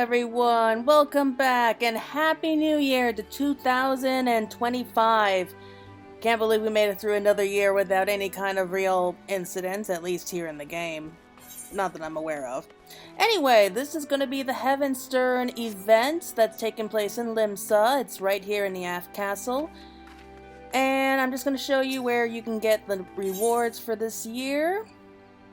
everyone, welcome back and Happy New Year to 2025. Can't believe we made it through another year without any kind of real incidents, at least here in the game. Not that I'm aware of. Anyway, this is going to be the Heavensturn event that's taking place in Limsa. It's right here in the Aftcastle. And I'm just going to show you where you can get the rewards for this year.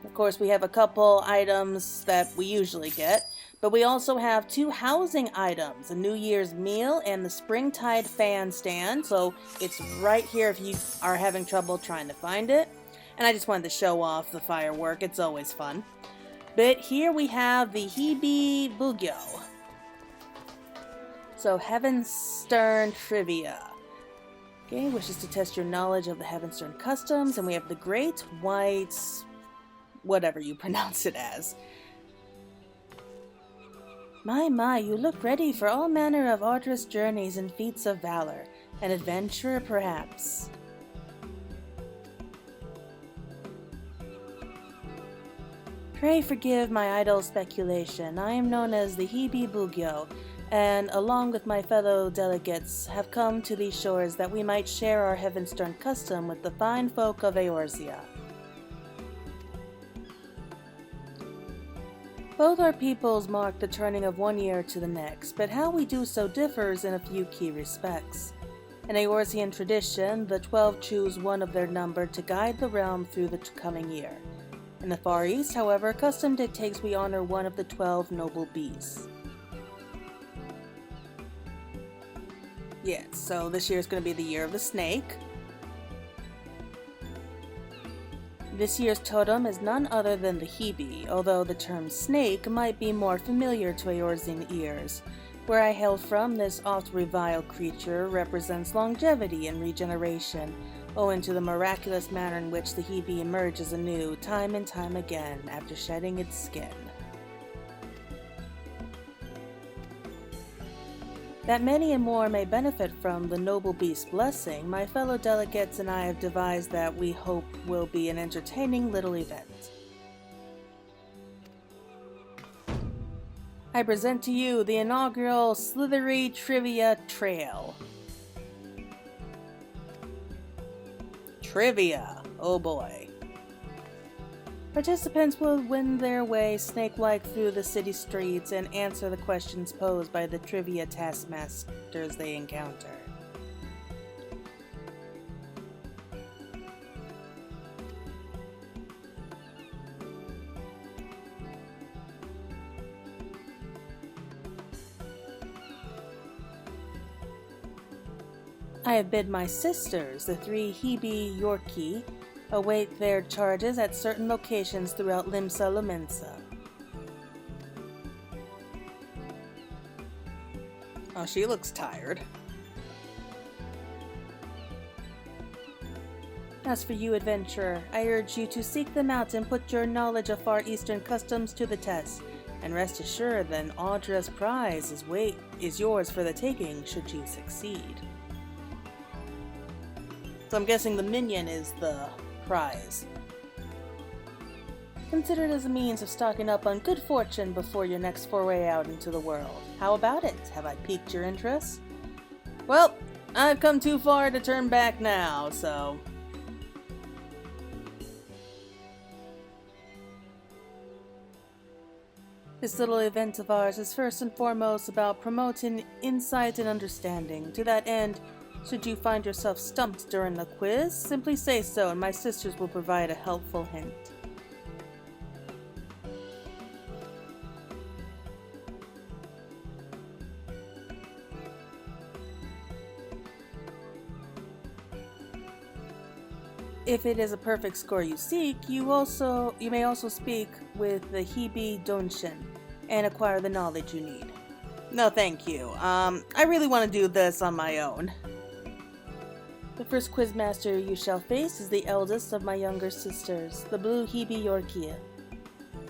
Of course, we have a couple items that we usually get, but we also have 2 housing items, a New Year's meal and the Springtide fan stand, so it's right here if you are having trouble trying to find it. And I just wanted to show off the firework, it's always fun. But here we have the hebi bugyo. So, Heavensturn trivia. Okay, wishes to test your knowledge of the Heavensturn customs, and we have the Great White... whatever you pronounce it as. My, you look ready for all manner of arduous journeys and feats of valor. An adventurer, perhaps. Pray forgive my idle speculation. I am known as the hebi bugyo, and along with my fellow delegates, have come to these shores that we might share our Heavensturn custom with the fine folk of Eorzea. Both our peoples mark the turning of one year to the next, but how we do so differs in a few key respects. In Eorzean tradition, the 12 choose one of their number to guide the realm through the coming year. In the Far East, however, custom dictates we honor one of the 12 noble beasts. Yes, so this year is going to be the year of the snake. This year's totem is none other than the hebi, although the term snake might be more familiar to Eorzean ears. Where I hail from, this oft-reviled creature represents longevity and regeneration, owing to the miraculous manner in which the hebi emerges anew time and time again after shedding its skin. That many and more may benefit from the noble beast's blessing, my fellow delegates and I have devised that we hope will be an entertaining little event. I present to you the inaugural Slithery Trivia Trail. Trivia, oh boy. Participants will win their way snake-like through the city streets and answer the questions posed by the trivia taskmasters they encounter. I have bid my sisters, the 3 hebi Yorkie, await their charges at certain locations throughout Limsa Lumensa. Oh, she looks tired. As for you, adventurer, I urge you to seek them out and put your knowledge of Far Eastern customs to the test, and rest assured that Audra's prize is yours for the taking should you succeed. So I'm guessing the minion is the prize. Consider it as a means of stocking up on good fortune before your next foray out into the world. How about it? Have I piqued your interest? Well, I've come too far to turn back now, so... This little event of ours is first and foremost about promoting insight and understanding. To that end, should you find yourself stumped during the quiz, simply say so and my sisters will provide a helpful hint. If it is a perfect score you seek, you may also speak with the hebi donshin and acquire the knowledge you need. No thank you. I really want to do this on my own. The first quizmaster you shall face is the eldest of my younger sisters, the blue hebi Yorkie.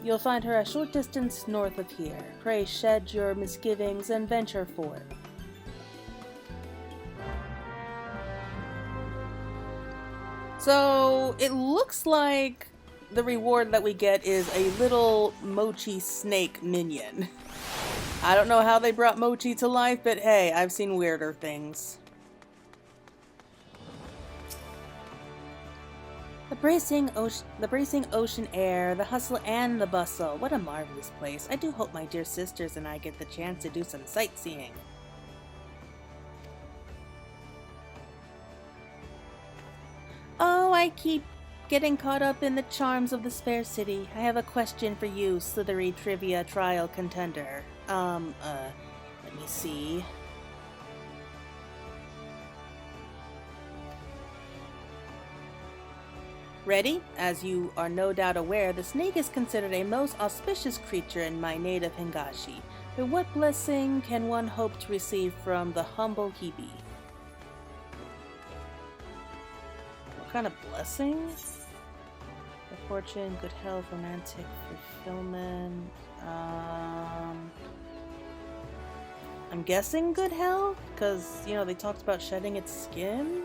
You'll find her a short distance north of here. Pray shed your misgivings and venture forth. So, it looks like the reward that we get is a little mochi snake minion. I don't know how they brought Mochi to life, but hey, I've seen weirder things. The bracing ocean air, the hustle and the bustle. What a marvelous place. I do hope my dear sisters and I get the chance to do some sightseeing. Oh, I keep getting caught up in the charms of this fair city. I have a question for you, slithery trivia trial contender. Let me see. Ready? As you are no doubt aware, the snake is considered a most auspicious creature in my native Hingashi. But what blessing can one hope to receive from the humble hebi? What kind of blessing? Good fortune, good health, romantic fulfillment. I'm guessing good health? Because, you know, they talked about shedding its skin?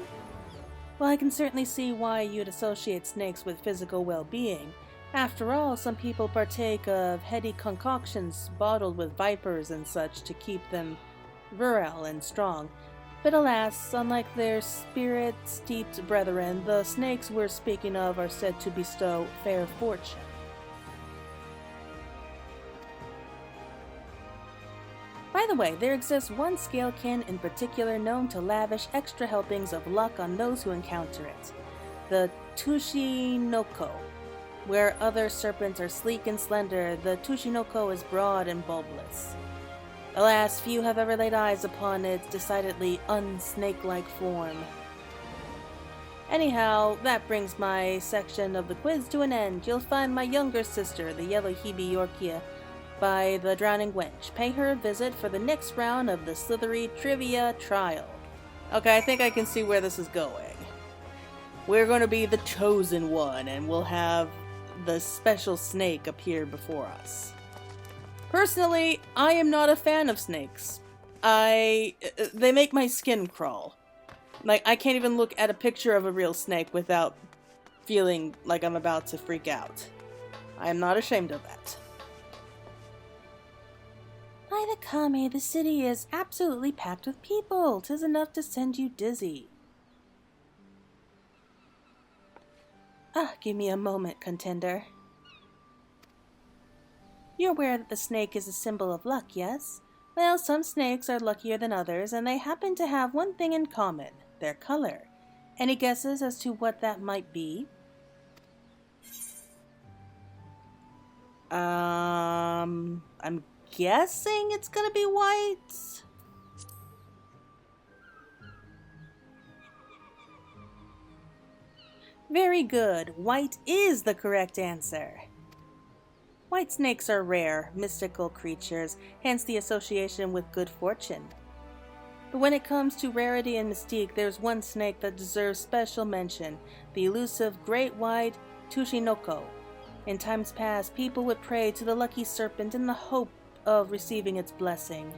Well, I can certainly see why you'd associate snakes with physical well-being. After all, some people partake of heady concoctions bottled with vipers and such to keep them virile and strong. But alas, unlike their spirit-steeped brethren, the snakes we're speaking of are said to bestow fair fortune. By the way, there exists one scalekin in particular known to lavish extra helpings of luck on those who encounter it. The Tushinoko. Where other serpents are sleek and slender, the Tushinoko is broad and bulbous. Alas, few have ever laid eyes upon its decidedly unsnake-like form. Anyhow, that brings my section of the quiz to an end. You'll find my younger sister, the yellow hebi Yorkia, by the Drowning Wench. Pay her a visit for the next round of the Slithery Trivia Trial. Okay, I think I can see where this is going. We're going to be the chosen one, and we'll have the special snake appear before us. Personally, I am not a fan of snakes. They make my skin crawl. Like, I can't even look at a picture of a real snake without feeling like I'm about to freak out. I am not ashamed of that. By the Kami, the city is absolutely packed with people. 'Tis enough to send you dizzy. Give me a moment, contender. You're aware that the snake is a symbol of luck, yes? Well, some snakes are luckier than others, and they happen to have one thing in common, their color. Any guesses as to what that might be? I'm guessing it's gonna be white. Very good. White is the correct answer. White snakes are rare, mystical creatures, hence the association with good fortune. But when it comes to rarity and mystique, there's one snake that deserves special mention, the elusive great white Tushinoko. In times past, people would pray to the lucky serpent in the hope of receiving its blessing.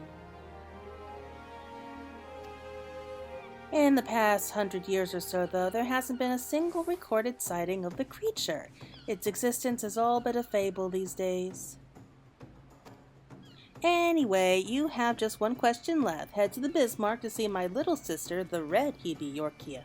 In the past 100 years or so, though, there hasn't been a single recorded sighting of the creature. Its existence is all but a fable these days. Anyway, you have just one question left. Head to the Bismarck to see my little sister, the red hebi Yorkia.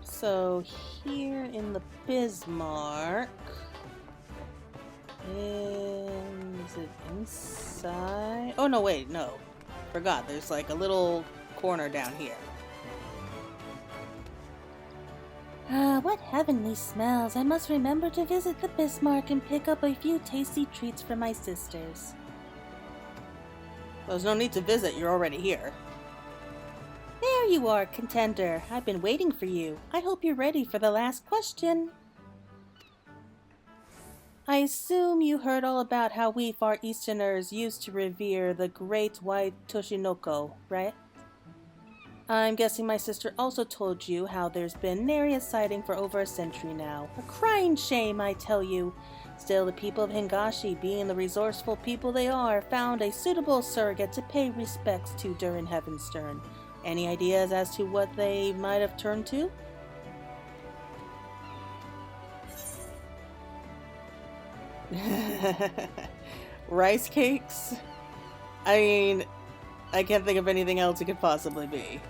So here in the Bismarck, is it inside? Oh no, wait, no. Forgot, there's like a little corner down here. What heavenly smells. I must remember to visit the Bismarck and pick up a few tasty treats for my sisters. There's no need to visit, you're already here. There you are, contender. I've been waiting for you. I hope you're ready for the last question. I assume you heard all about how we Far Easterners used to revere the great white Tushinoko, right? I'm guessing my sister also told you how there's been nary a sighting for over a century now. A crying shame, I tell you. Still, the people of Hingashi, being the resourceful people they are, found a suitable surrogate to pay respects to during Heavensturn. Any ideas as to what they might have turned to? Rice cakes? I mean, I can't think of anything else it could possibly be.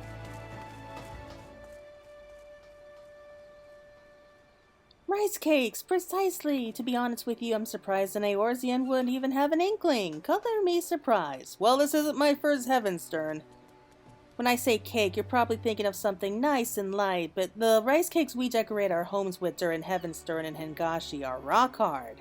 Rice cakes, precisely! To be honest with you, I'm surprised an Eorzean would even have an inkling. Color me surprised. Well, this isn't my first Heavensturn. When I say cake, you're probably thinking of something nice and light, but the rice cakes we decorate our homes with during Heavensturn and Hingashi are rock hard.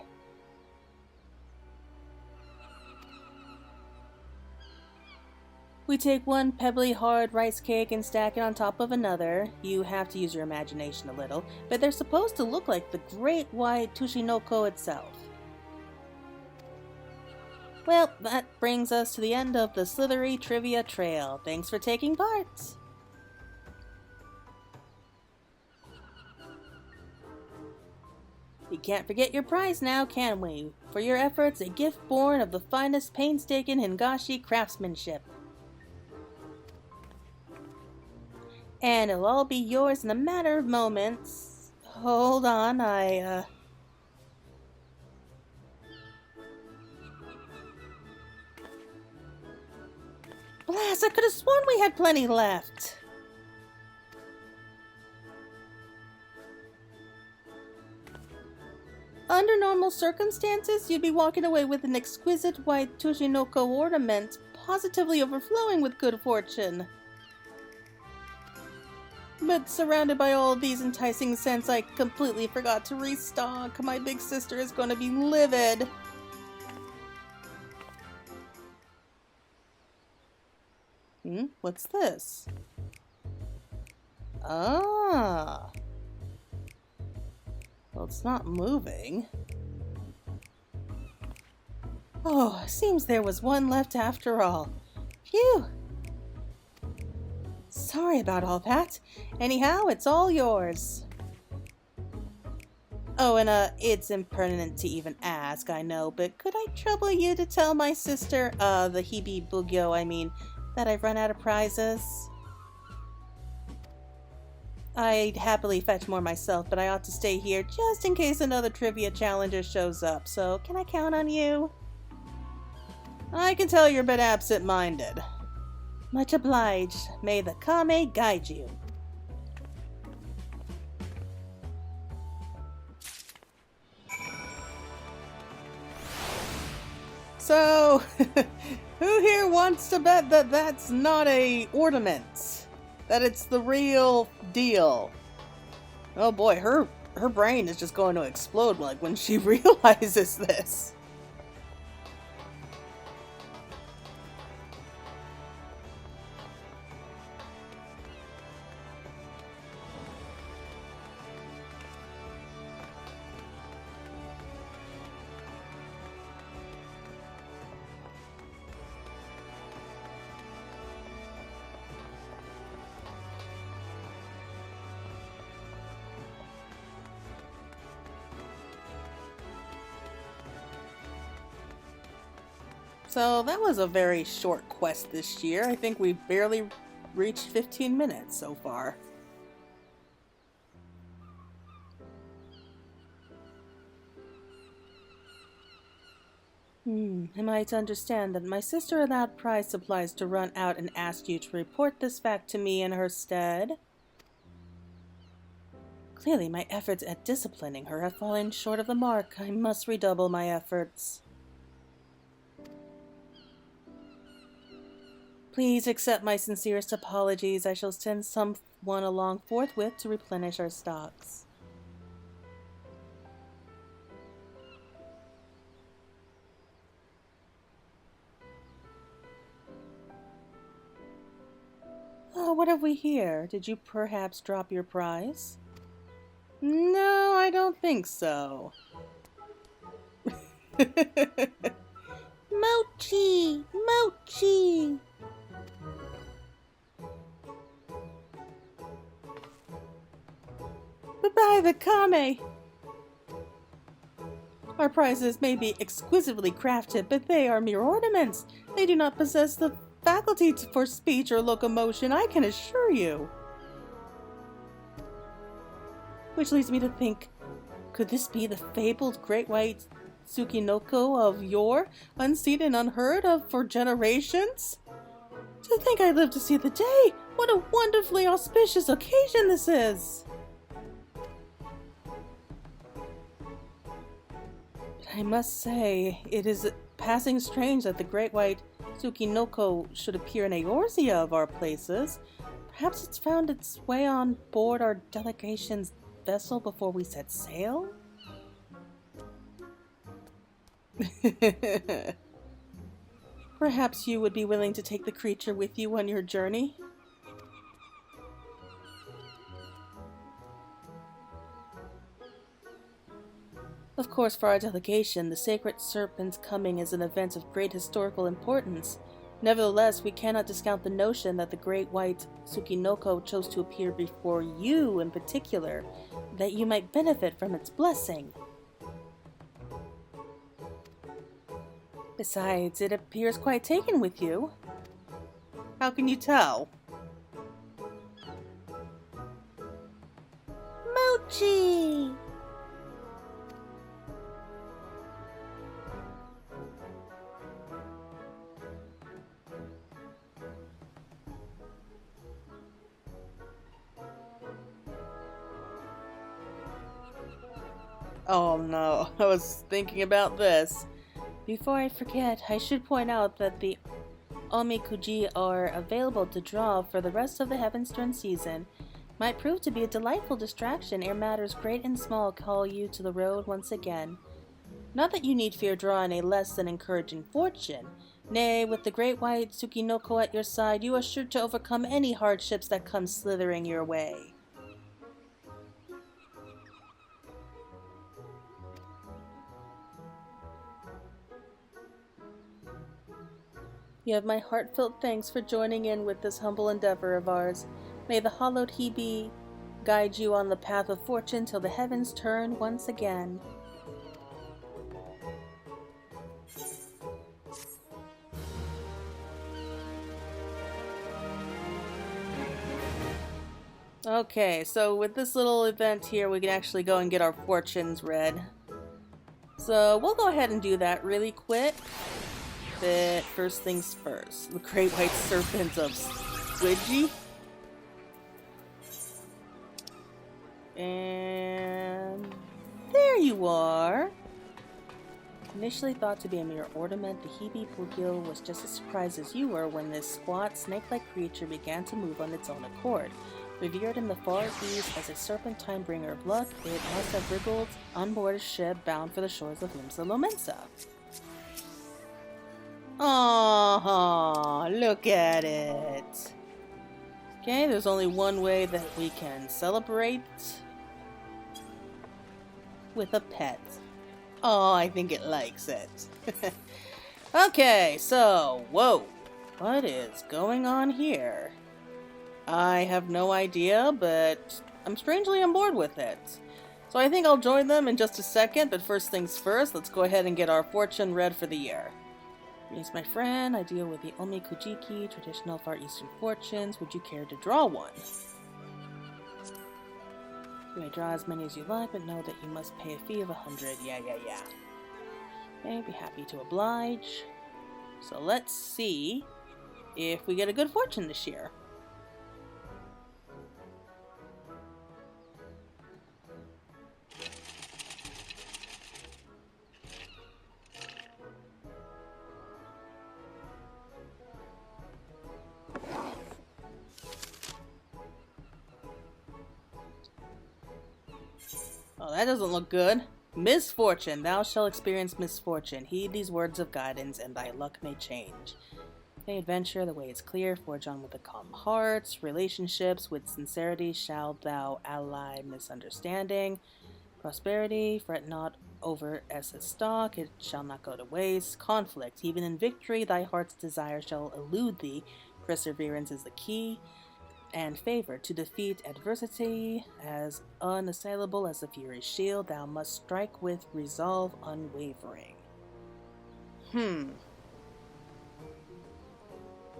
We take one pebbly hard rice cake and stack it on top of another. You have to use your imagination a little, but they're supposed to look like the great white Tushinoko itself. Well, that brings us to the end of the Slithery Trivia Trail. Thanks for taking part! We can't forget your prize now, can we? For your efforts, a gift born of the finest painstaking Hingashi craftsmanship. And it'll all be yours in a matter of moments. Hold on, Blast, I could have sworn we had plenty left. Under normal circumstances, you'd be walking away with an exquisite white Tushinoko ornament, positively overflowing with good fortune. But surrounded by all of these enticing scents, I completely forgot to restock. My big sister is going to be livid. What's this? Ah. Well, it's not moving. Oh, seems there was one left after all. Phew. Sorry about all that. Anyhow, it's all yours. Oh, and it's impertinent to even ask, I know, but could I trouble you to tell my sister, the hebi bugyo, I mean, that I've run out of prizes? I'd happily fetch more myself, but I ought to stay here just in case another trivia challenger shows up, so can I count on you? I can tell you're a bit absent-minded. Much obliged. May the Kame guide you. So, who here wants to bet that that's not a ornament? That it's the real deal? Oh boy, her brain is just going to explode like when she realizes this. So that was a very short quest this year. I think we barely reached 15 minutes so far. Am I to understand that my sister allowed prize supplies to run out and asked you to report this fact to me in her stead? Clearly my efforts at disciplining her have fallen short of the mark. I must redouble my efforts. Please accept my sincerest apologies. I shall send someone along forthwith to replenish our stocks. Oh, what have we here? Did you perhaps drop your prize? No, I don't think so. Mochi! Mochi! Bye-bye, the Kame! Our prizes may be exquisitely crafted, but they are mere ornaments. They do not possess the faculty for speech or locomotion, I can assure you. Which leads me to think, could this be the fabled great white Tsukinoko of yore, unseen and unheard of for generations? To think I live to see the day! What a wonderfully auspicious occasion this is! But I must say, it is passing strange that the great white Tsukinoko should appear in Eorzea of our places. Perhaps it's found its way on board our delegation's vessel before we set sail? Perhaps you would be willing to take the creature with you on your journey? Of course, for our delegation, the sacred serpent's coming is an event of great historical importance. Nevertheless, we cannot discount the notion that the great white Tsukinoko chose to appear before you in particular, that you might benefit from its blessing. Besides, it appears quite taken with you. How can you tell? Mochi! Oh no, I was thinking about this. Before I forget, I should point out that the omikuji are available to draw for the rest of the Heavensturn season. Might prove to be a delightful distraction ere matters great and small call you to the road once again. Not that you need fear drawing a less than encouraging fortune. Nay, with the great white Tsukinoko at your side, you are sure to overcome any hardships that come slithering your way. You have my heartfelt thanks for joining in with this humble endeavor of ours. May the hallowed hebi guide you on the path of fortune till the heavens turn once again. Okay, so with this little event here, we can actually go and get our fortunes read. So we'll go ahead and do that really quick. But first things first, the great white serpent of Squidgy. And there you are. Initially thought to be a mere ornament, the hebi bugyo was just as surprised as you were when this squat, snake-like creature began to move on its own accord. Revered in the far east as a serpentine bringer of luck, it must have wriggled on board a ship bound for the shores of Limsa Lomensa. Aww, look at it. Okay, there's only one way that we can celebrate with a pet. Oh, I think it likes it. Okay, so, whoa. What is going on here? I have no idea, but I'm strangely on board with it. So I think I'll join them in just a second, but first things first, let's go ahead and get our fortune read for the year. Greetings, my friend. I deal with the omikujiki, traditional Far Eastern fortunes. Would you care to draw one? You may draw as many as you like, but know that you must pay a fee of 100. Yeah. Okay, be happy to oblige. So let's see if we get a good fortune this year. Oh, that doesn't look good. Misfortune. Thou shalt experience misfortune. Heed these words of guidance, and thy luck may change. Okay, adventure, the way is clear. Forge on with a calm heart. Relationships, with sincerity shalt thou ally misunderstanding. Prosperity, fret not over as a stock, it shall not go to waste. Conflict, even in victory, thy heart's desire shall elude thee. Perseverance is the key. and favor to defeat adversity. As unassailable as the Fury's shield, thou must strike with resolve unwavering.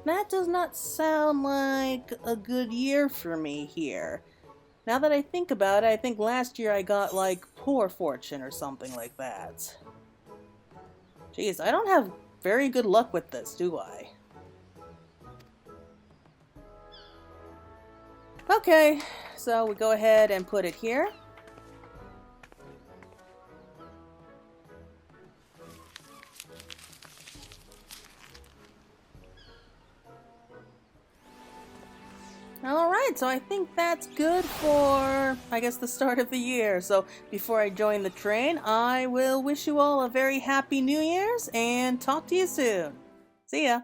That does not sound like a good year for me here. Now that I think about it, I think last year I got like poor fortune or something like that. Jeez, I don't have very good luck with this, do I? Okay, so we go ahead and put it here. Alright, so I think that's good for, I guess, the start of the year. So before I join the train, I will wish you all a very happy New Year's and talk to you soon. See ya!